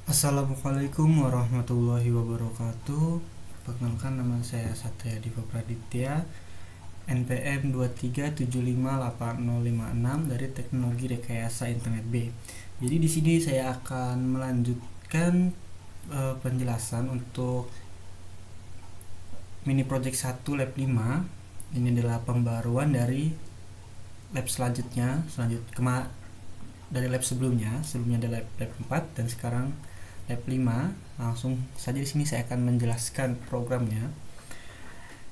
Assalamualaikum warahmatullahi wabarakatuh. Perkenalkan, nama saya Satya Diva Praditya, NPM 237585056 dari Teknologi Rekayasa Internet B. Jadi di sini saya akan melanjutkan penjelasan untuk mini project 1 lab 5. Ini adalah pembaruan dari lab selanjutnya, dari lab sebelumnya ada lab 4 dan sekarang lab 5. Langsung saja di sini saya akan menjelaskan programnya.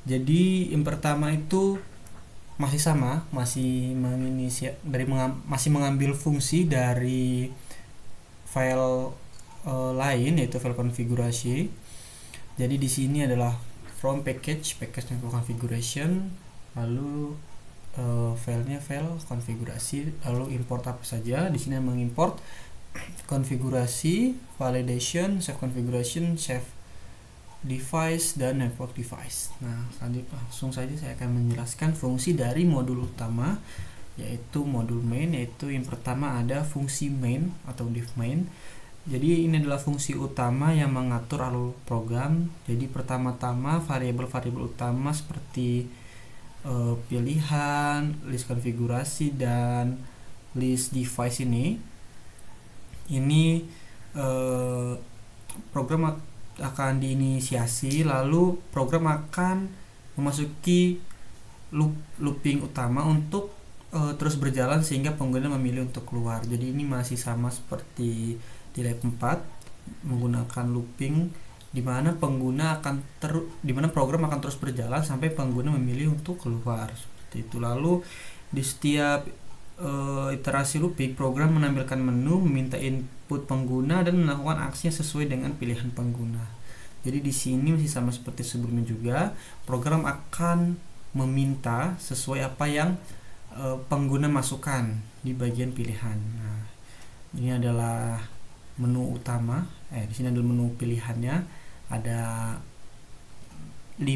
Jadi yang pertama itu masih sama, masih mengambil fungsi dari file lain, yaitu file konfigurasi. Jadi di sini adalah from package network configuration, lalu filenya file konfigurasi, lalu import apa saja. Di sini mengimport konfigurasi, validation, save configuration, save device, dan network device. Nah, langsung saja saya akan menjelaskan fungsi dari modul utama, yaitu modul main. Yaitu yang pertama ada fungsi main atau div main. Jadi ini adalah fungsi utama yang mengatur alur program. Jadi pertama-tama variabel-variabel utama seperti pilihan, list konfigurasi, dan list device ini program akan diinisiasi, lalu program akan memasuki looping utama untuk terus berjalan sehingga pengguna memilih untuk keluar. Jadi ini masih sama seperti di lab 4, menggunakan looping di mana program akan terus berjalan sampai pengguna memilih untuk keluar, seperti itu. Lalu di setiap iterasi looping, program menampilkan menu, meminta input pengguna, dan melakukan aksinya sesuai dengan pilihan pengguna. Jadi di sini masih sama seperti sebelumnya juga, program akan meminta sesuai apa yang pengguna masukkan di bagian pilihan. Nah, ini adalah menu utama. Di sini adalah menu pilihannya, ada 5.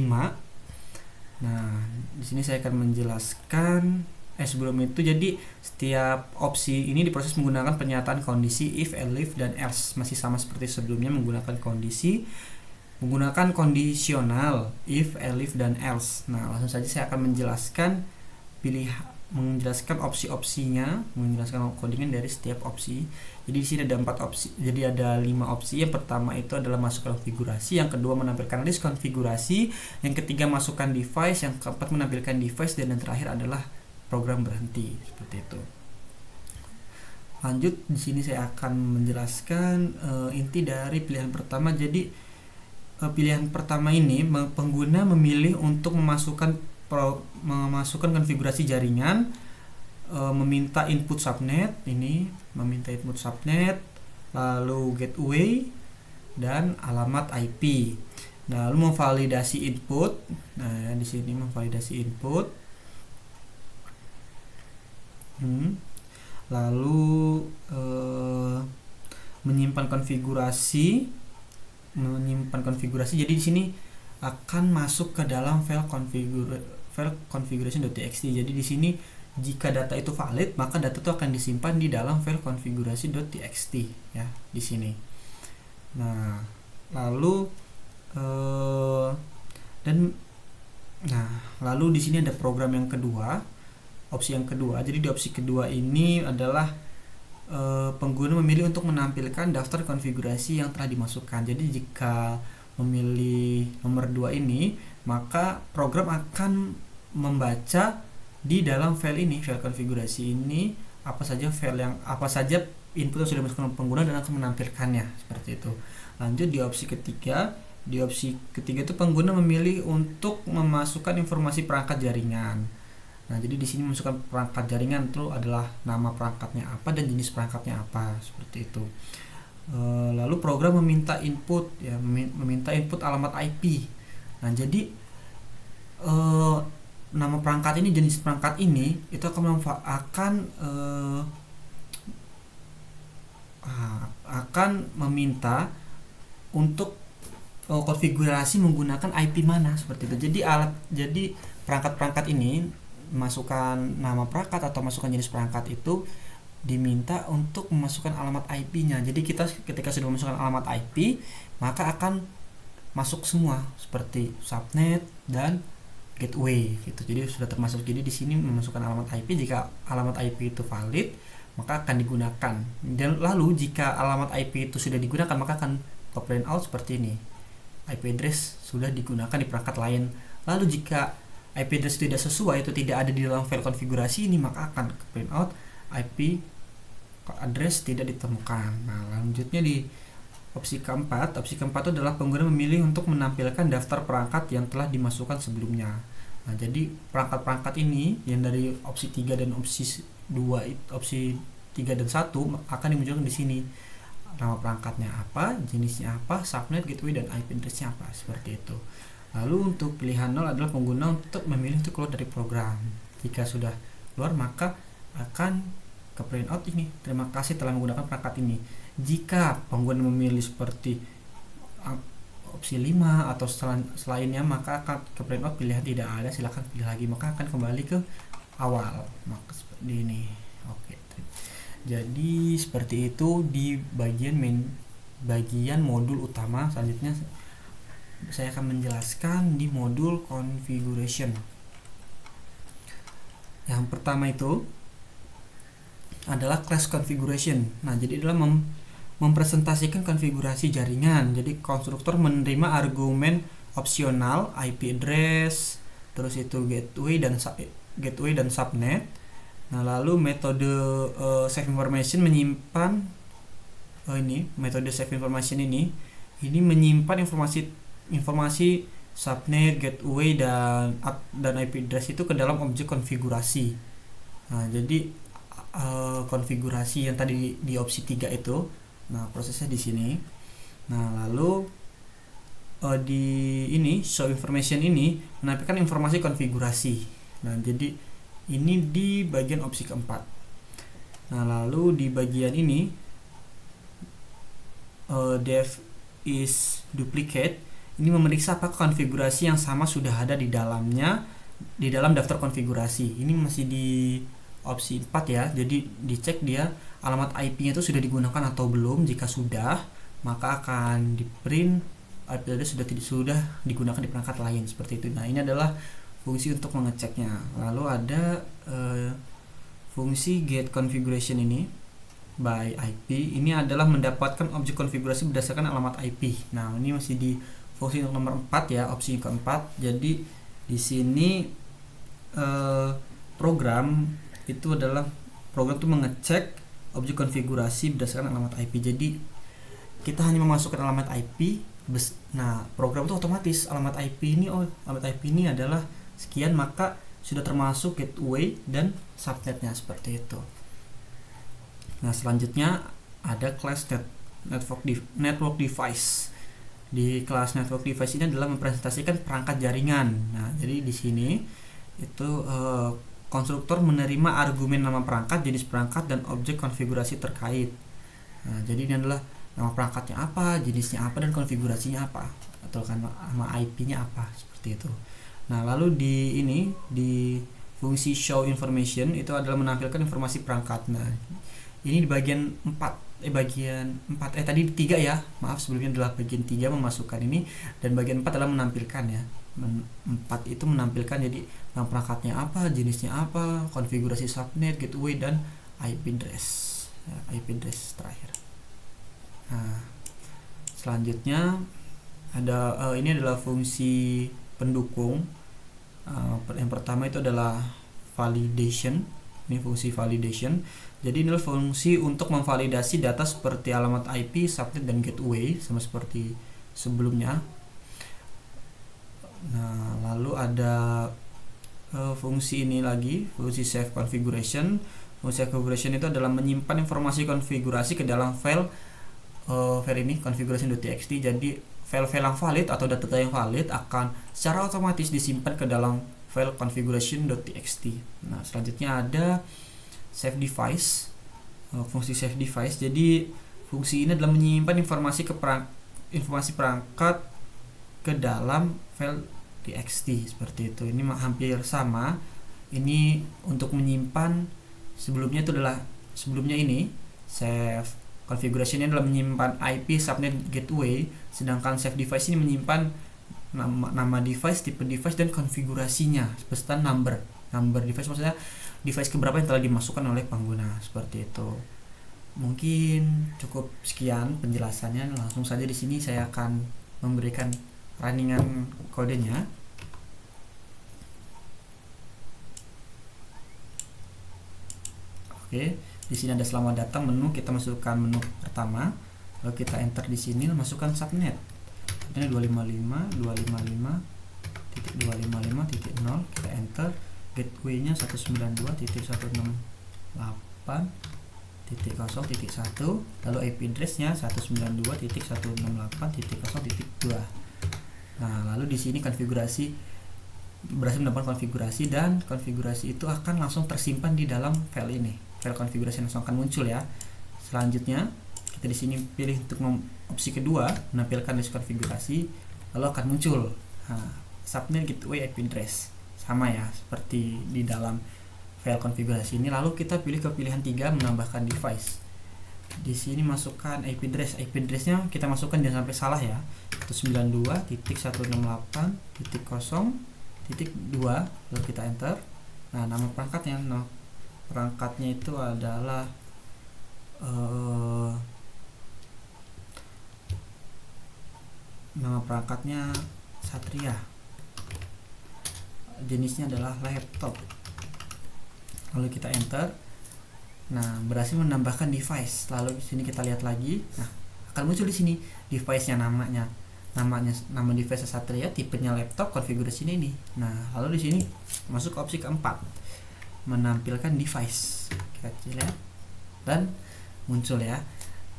Nah, di sini saya akan menjelaskan sebelum itu. Jadi setiap opsi ini diproses menggunakan pernyataan kondisi if, elif, dan else. Masih sama seperti sebelumnya, menggunakan kondisional if, elif, dan else. Nah, langsung saja saya akan menjelaskan opsi-opsinya, menjelaskan codingan dari setiap opsi. Jadi di sini ada 4 opsi. Jadi ada 5 opsi. Yang pertama itu adalah masuk konfigurasi, yang kedua menampilkan list konfigurasi, yang ketiga masukkan device, yang keempat menampilkan device, dan yang terakhir adalah program berhenti, seperti itu. Lanjut, di sini saya akan menjelaskan inti dari pilihan pertama. Jadi pilihan pertama ini pengguna memilih untuk memasukkan konfigurasi jaringan, meminta input subnet, lalu gateway, dan alamat IP. Lalu memvalidasi input. Nah, di sini memvalidasi input. Lalu menyimpan konfigurasi. Jadi di sini akan masuk ke dalam file configuration.txt. Jadi di sini jika data itu valid, maka data itu akan disimpan di dalam file configuration.txt, ya, di sini. Nah, lalu lalu di sini ada program yang kedua, opsi yang kedua. Jadi di opsi kedua ini adalah pengguna memilih untuk menampilkan daftar konfigurasi yang telah dimasukkan. Jadi jika memilih nomor 2 ini, maka program akan membaca di dalam file konfigurasi ini apa saja input yang sudah dimasukkan pengguna dan akan menampilkannya, seperti itu. Lanjut di opsi ketiga. Di opsi ketiga itu pengguna memilih untuk memasukkan informasi perangkat jaringan. Nah, jadi di sini memasukkan perangkat jaringan itu adalah nama perangkatnya apa dan jenis perangkatnya apa, seperti itu. Lalu program meminta input alamat IP. Nah, jadi nama perangkat ini, jenis perangkat ini itu akan meminta untuk konfigurasi menggunakan IP mana, seperti itu. Jadi perangkat-perangkat ini masukkan nama perangkat atau masukkan jenis perangkat itu diminta untuk memasukkan alamat IP-nya. Jadi kita ketika sudah memasukkan alamat IP, maka akan masuk semua seperti subnet dan gateway gitu. Jadi sudah termasuk. Jadi di sini memasukkan alamat IP, jika alamat IP itu valid maka akan digunakan. Dan lalu jika alamat IP itu sudah digunakan maka akan ke print out seperti ini. IP address sudah digunakan di perangkat lain. Lalu jika IP address tidak sesuai, itu tidak ada di dalam file konfigurasi ini, maka akan ke print out IP address tidak ditemukan. Nah, lanjutnya di opsi keempat itu adalah pengguna memilih untuk menampilkan daftar perangkat yang telah dimasukkan sebelumnya. Nah, jadi perangkat-perangkat ini yang dari opsi 3 dan opsi 2, opsi 3 dan 1 akan dimunculkan di sini. Nama perangkatnya apa, jenisnya apa, subnet, gateway, dan IP address-nya apa, seperti itu. Lalu untuk pilihan 0 adalah pengguna untuk memilih untuk keluar dari program. Jika sudah keluar maka akan ke print out ini. Terima kasih telah menggunakan perangkat ini. Jika pengguna memilih seperti opsi 5 atau selainnya maka akan ke print out pilihan tidak ada, silahkan pilih lagi, maka akan kembali ke awal. Maka seperti ini. Oke. Jadi seperti itu di bagian modul utama. Selanjutnya saya akan menjelaskan di modul configuration. Yang pertama itu adalah class configuration. Nah, jadi adalah mempresentasikan konfigurasi jaringan. Jadi konstruktor menerima argumen opsional IP address, terus itu gateway dan subnet. Nah, lalu metode save information menyimpan metode save information ini menyimpan informasi subnet, gateway dan IP address itu ke dalam objek konfigurasi. Nah, jadi konfigurasi yang tadi di opsi 3 itu, nah prosesnya di sini. Nah, lalu di show information ini menampilkan informasi konfigurasi. Nah, jadi ini di bagian opsi keempat. Nah, lalu di bagian ini def is duplicate, ini memeriksa apakah konfigurasi yang sama sudah ada di dalam daftar konfigurasi. Ini masih di opsi 4 ya. Jadi dicek dia alamat IP-nya itu sudah digunakan atau belum. Jika sudah, maka akan di print IP address sudah digunakan di perangkat lain, seperti itu. Nah, ini adalah fungsi untuk mengeceknya. Lalu ada fungsi get configuration ini by IP. Ini adalah mendapatkan objek konfigurasi berdasarkan alamat IP. Nah, ini masih di fungsi nomor 4 ya, opsi keempat. Jadi di sini program itu mengecek objek konfigurasi berdasarkan alamat IP. Jadi kita hanya memasukkan alamat IP. Nah, program itu otomatis alamat IP ini adalah sekian, maka sudah termasuk gateway dan subnetnya, seperti itu. Nah, selanjutnya ada class network device. Di kelas network device ini adalah mempresentasikan perangkat jaringan. Nah, jadi di sini itu konstruktor menerima argumen nama perangkat, jenis perangkat, dan objek konfigurasi terkait. Nah, jadi ini adalah nama perangkatnya apa, jenisnya apa, dan konfigurasinya apa, atau kan nama IP-nya apa, seperti itu. Nah, lalu di fungsi show information itu adalah menampilkan informasi perangkat. Nah, ini di bagian 4 tadi 3 ya. Maaf, sebelumnya adalah bagian 3 memasukkan ini, dan bagian 4 adalah menampilkan ya. 4 itu menampilkan jadi nama perangkatnya apa, jenisnya apa, konfigurasi subnet, gateway, dan IP address. IP address terakhir. Nah, selanjutnya ada ini adalah fungsi pendukung. Yang pertama itu adalah validation. Ini fungsi validation. Jadi ini adalah fungsi untuk memvalidasi data seperti alamat IP, subnet, dan gateway, sama seperti sebelumnya. Nah, lalu ada fungsi ini lagi, fungsi save configuration. Fungsi save configuration itu adalah menyimpan informasi konfigurasi ke dalam file ini configuration.txt. Jadi file-file yang valid atau data yang valid akan secara otomatis disimpan ke dalam file configuration.txt. Nah, selanjutnya ada save device. Fungsi save device. Jadi fungsi ini adalah menyimpan informasi perangkat ke dalam file txt, seperti itu. Ini hampir sama. Ini untuk menyimpan, sebelumnya itu adalah sebelumnya ini, save configuration ini adalah menyimpan IP subnet gateway, sedangkan save device ini menyimpan nama device, tipe device, dan konfigurasinya beserta number device, maksudnya device keberapa yang telah dimasukkan oleh pengguna, seperti itu. Mungkin cukup sekian penjelasannya. Langsung saja di sini saya akan memberikan runningan kodenya. Oke, di sini ada selamat datang menu, kita masukkan menu pertama, lalu kita enter di sini, masukkan subnet. Ini 255.255.255.0, kita enter. Gateway-nya 192.168.0.1, lalu IP address-nya 192.168.0.2. Nah, lalu di sini konfigurasi berhasil mendapatkan konfigurasi, dan konfigurasi itu akan langsung tersimpan di dalam file ini. File konfigurasi langsung akan muncul ya. Selanjutnya kita di sini pilih untuk opsi kedua, menampilkan list konfigurasi, lalu akan muncul subnet gateway IP address, sama ya seperti di dalam file konfigurasi ini. Lalu kita pilih ke pilihan 3, menambahkan device. Di sini masukkan IP address. IP address-nya kita masukkan jangan sampai salah ya. 192.168.0.2, lalu kita enter. Nah, nama perangkatnya itu adalah nama perangkatnya Satria, jenisnya adalah laptop, lalu kita enter. Nah, berhasil menambahkan device. Lalu di sini kita lihat lagi, nah akan muncul di sini device-nya, nama device Satria, tipenya laptop, konfigurasinya ini. Nah, lalu di sini masuk ke opsi keempat, menampilkan device, kita lihat dan muncul ya.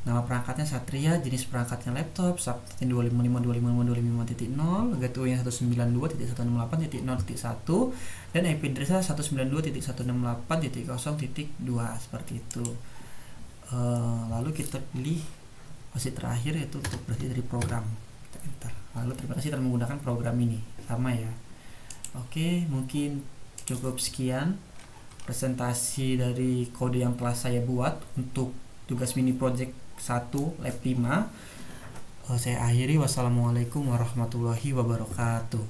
Nama perangkatnya Satria, jenis perangkatnya laptop, subnet 255.255.255.0, gateway-nya 192.168.0.1, dan IP address-nya 192.168.0.2, seperti itu. Lalu kita pilih opsi terakhir, yaitu untuk berhenti dari program. Kita enter. Lalu terima kasih telah menggunakan program ini, sama ya. Oke, mungkin cukup sekian presentasi dari kode yang telah saya buat untuk tugas mini project 1 lab 5. Saya akhiri. Wassalamualaikum warahmatullahi wabarakatuh.